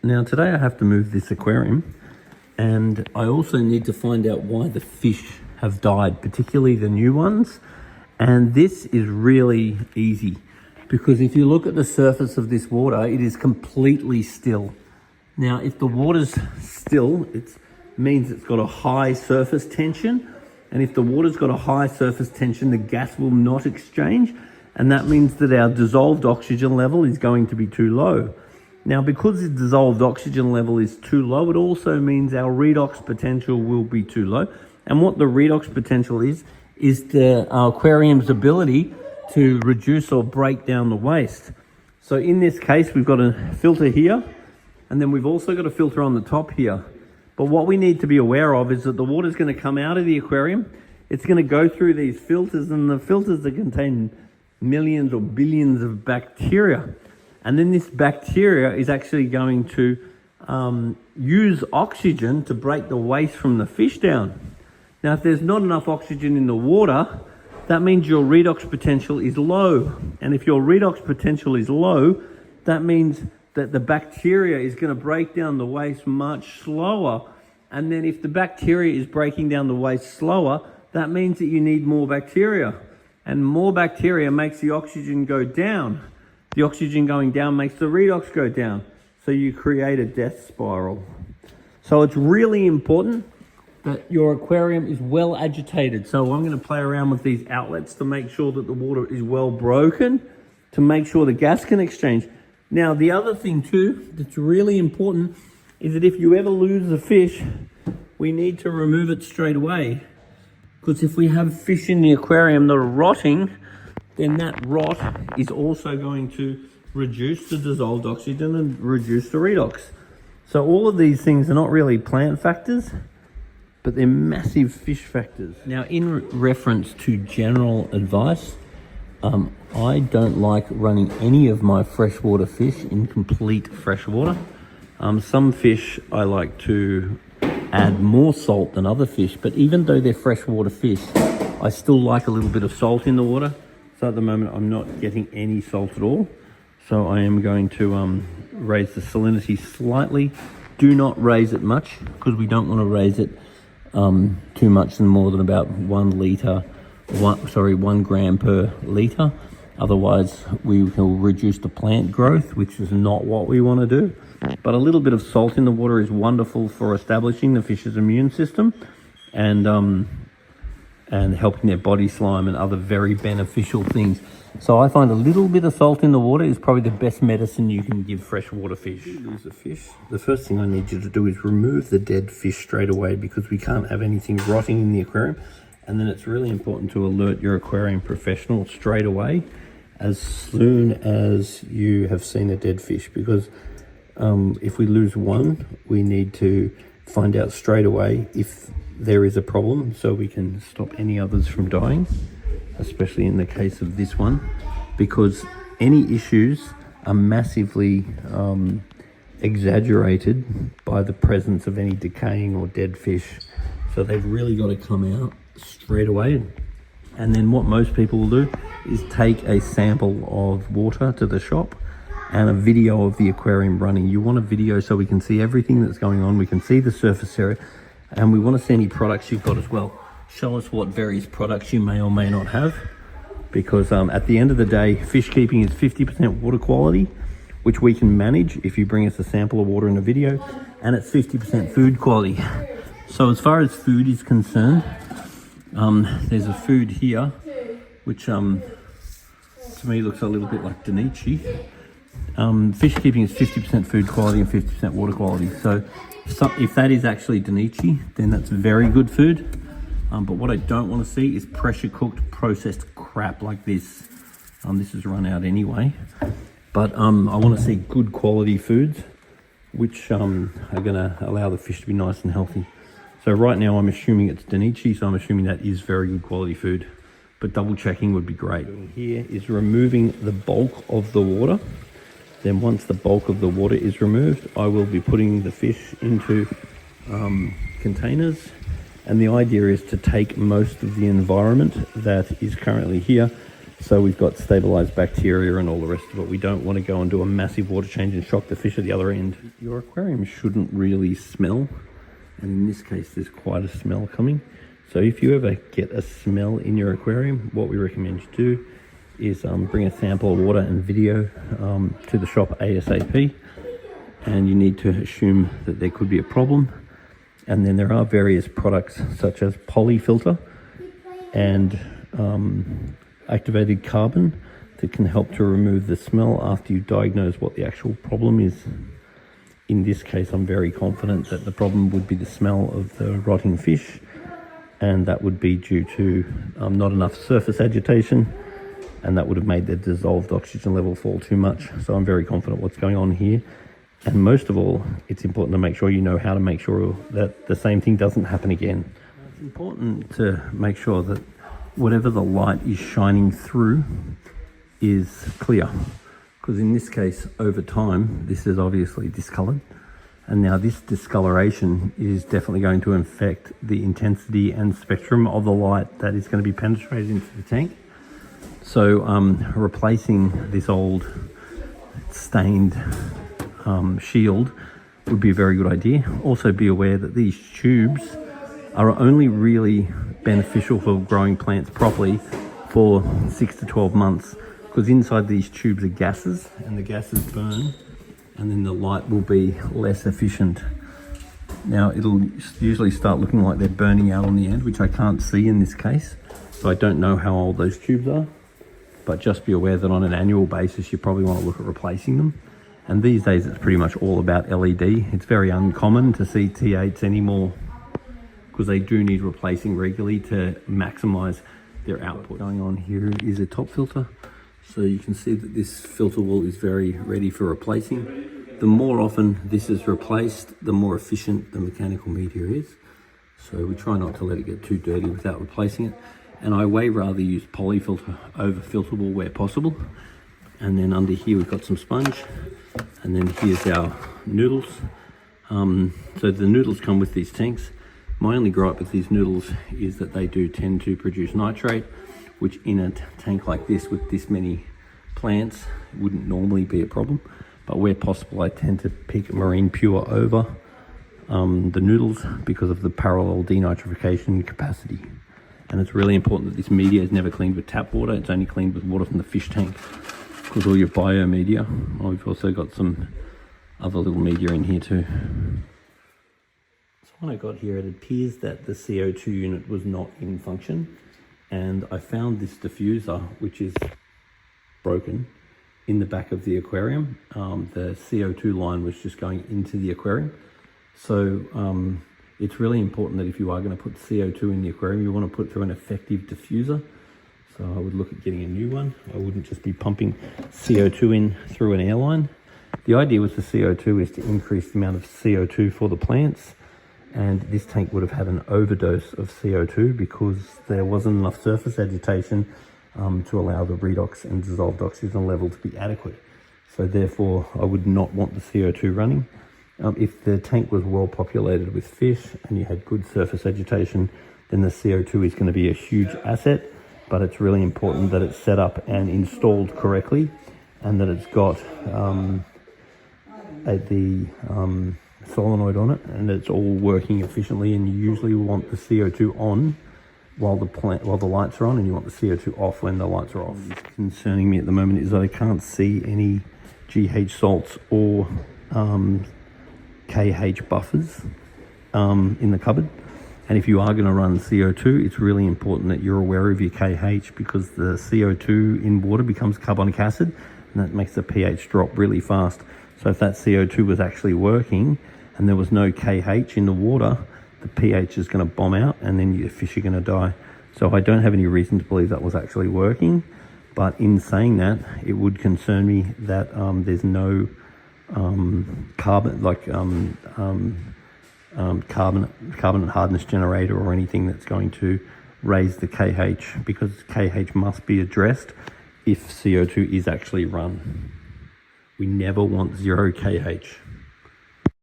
Now today I have to move this aquarium, and I also need to find out why the fish have died, particularly the new ones. And this is really easy, because if you look at the surface of this water, it is completely still. Now, if the water's still, it means it's got a high surface tension. And if the water's got a high surface tension, the gas will not exchange. And that means that our dissolved oxygen level is going to be too low. Now, because the dissolved oxygen level is too low, it also means our redox potential will be too low. And what the redox potential is our aquarium's ability to reduce or break down the waste. So in this case, we've got a filter here, and then we've also got a filter on the top here. But what we need to be aware of is that the water is going to come out of the aquarium. It's going to go through these filters, and the filters that contain millions or billions of bacteria. And then this bacteria is actually going to use oxygen to break the waste from the fish down. Now, if there's not enough oxygen in the water, that means your redox potential is low. And if your redox potential is low, that means that the bacteria is going to break down the waste much slower. And then if the bacteria is breaking down the waste slower, that means that you need more bacteria. And more bacteria makes the oxygen go down. The oxygen going down makes the redox go down. So you create a death spiral. So it's really important that your aquarium is well agitated. So I'm going to play around with these outlets to make sure that the water is well broken, to make sure the gas can exchange. Now, the other thing too that's really important is that if you ever lose a fish, we need to remove it straight away. Because if we have fish in the aquarium that are rotting, then that rot is also going to reduce the dissolved oxygen and reduce the redox. So all of these things are not really plant factors, but they're massive fish factors. Now, in reference to general advice, I don't like running any of my freshwater fish in complete freshwater. Some fish I like to add more salt than other fish, but even though they're freshwater fish, I still like a little bit of salt in the water. So at the moment, I'm not getting any salt at all. So I am going to raise the salinity slightly. Do not raise it much, because we don't want to raise it too much than more than about 1 gram per litre. Otherwise, we will reduce the plant growth, which is not what we want to do. But a little bit of salt in the water is wonderful for establishing the fish's immune system and helping their body slime and other very beneficial things. So I find a little bit of salt in the water is probably the best medicine you can give freshwater fish. Lose a fish. The first thing I need you to do is remove the dead fish straight away, because we can't have anything rotting in the aquarium. And then it's really important to alert your aquarium professional straight away as soon as you have seen a dead fish, because if we lose one, we need to find out straight away if there is a problem so we can stop any others from dying, especially in the case of this one, because any issues are massively exaggerated by the presence of any decaying or dead fish. So they've really got to come out straight away. And then what most people will do is take a sample of water to the shop and a video of the aquarium running. You want a video so we can see everything that's going on. We can see the surface area, and we want to see any products you've got as well. Show us what various products you may or may not have, because at the end of the day, fish keeping is 50% water quality, which we can manage if you bring us a sample of water in a video, and it's 50% food quality. So as far as food is concerned, there's a food here which to me looks a little bit like Danichi. Fish keeping is 50% food quality and 50% water quality. So if that is actually Danichi, then that's very good food. But what I don't want to see is pressure cooked processed crap like this. This is run out anyway. But I want to see good quality foods, which are going to allow the fish to be nice and healthy. So right now I'm assuming it's Danichi, so I'm assuming that is very good quality food. But double checking would be great. Here is removing the bulk of the water. Then once the bulk of the water is removed, I will be putting the fish into containers. And the idea is to take most of the environment that is currently here, So we've got stabilized bacteria and all the rest of it. We don't want to go and do a massive water change and shock the fish at the other end. Your aquarium shouldn't really smell, and in this case there's quite a smell coming. So if you ever get a smell in your aquarium, what we recommend you do is bring a sample of water and video to the shop ASAP, and you need to assume that there could be a problem. And then there are various products such as polyfilter and activated carbon that can help to remove the smell after you diagnose what the actual problem is. In this case, I'm very confident that the problem would be the smell of the rotting fish, and that would be due to not enough surface agitation, and that would have made the dissolved oxygen level fall too much. So I'm very confident what's going on here. And most of all, it's important to make sure you know how to make sure that the same thing doesn't happen again. It's important to make sure that whatever the light is shining through is clear, because in this case, over time, this is obviously discolored. And now this discoloration is definitely going to affect the intensity and spectrum of the light that is going to be penetrated into the tank. So replacing this old stained shield would be a very good idea. Also be aware that these tubes are only really beneficial for growing plants properly for 6 to 12 months, because inside these tubes are gases, and the gases burn, and then the light will be less efficient. Now it'll usually start looking like they're burning out on the end, which I can't see in this case, so I don't know how old those tubes are, but just be aware that on an annual basis you probably want to look at replacing them. And these days it's pretty much all about LED. It's very uncommon to see T8s anymore, because they do need replacing regularly to maximize their output. Going on here is a top filter. So you can see that this filter wall is very ready for replacing. The more often this is replaced, the more efficient the mechanical media is. So we try not to let it get too dirty without replacing it. And I way rather use polyfilter over filter wall where possible. And then under here we've got some sponge. And then here's our noodles. So the noodles come with these tanks. My only gripe with these noodles is that they do tend to produce nitrate, which in a tank like this with this many plants wouldn't normally be a problem. But where possible, I tend to pick Marine Pure over the noodles because of the parallel denitrification capacity. And it's really important that this media is never cleaned with tap water. It's only cleaned with water from the fish tank, because all your bio media. We've also got some other little media in here too. So when I got here, it appears that the CO2 unit was not in function. And I found this diffuser, which is broken, in the back of the aquarium. The CO2 line was just going into the aquarium. So it's really important that if you are going to put CO2 in the aquarium, you want to put through an effective diffuser. So I would look at getting a new one. I wouldn't just be pumping CO2 in through an airline. The idea with the CO2 is to increase the amount of CO2 for the plants. And this tank would have had an overdose of CO2 because there wasn't enough surface agitation to allow the redox and dissolved oxygen level to be adequate. So therefore, I would not want the CO2 running. If the tank was well populated with fish and you had good surface agitation, then the CO2 is going to be a huge asset. But it's really important that it's set up and installed correctly, and that it's got the solenoid on it, and it's all working efficiently. And you usually want the CO2 on while the lights are on, and you want the CO2 off when the lights are off. What's concerning me at the moment is that I can't see any GH salts or KH buffers in the cupboard. And if you are going to run CO2, it's really important that you're aware of your KH, because the CO2 in water becomes carbonic acid, and that makes the pH drop really fast. So if that CO2 was actually working and there was no KH in the water, the pH is going to bomb out and then your fish are going to die. So I don't have any reason to believe that was actually working. But in saying that, it would concern me that there's no carbonate hardness generator or anything that's going to raise the KH, because KH must be addressed if CO2 is actually run. We never want 0 KH.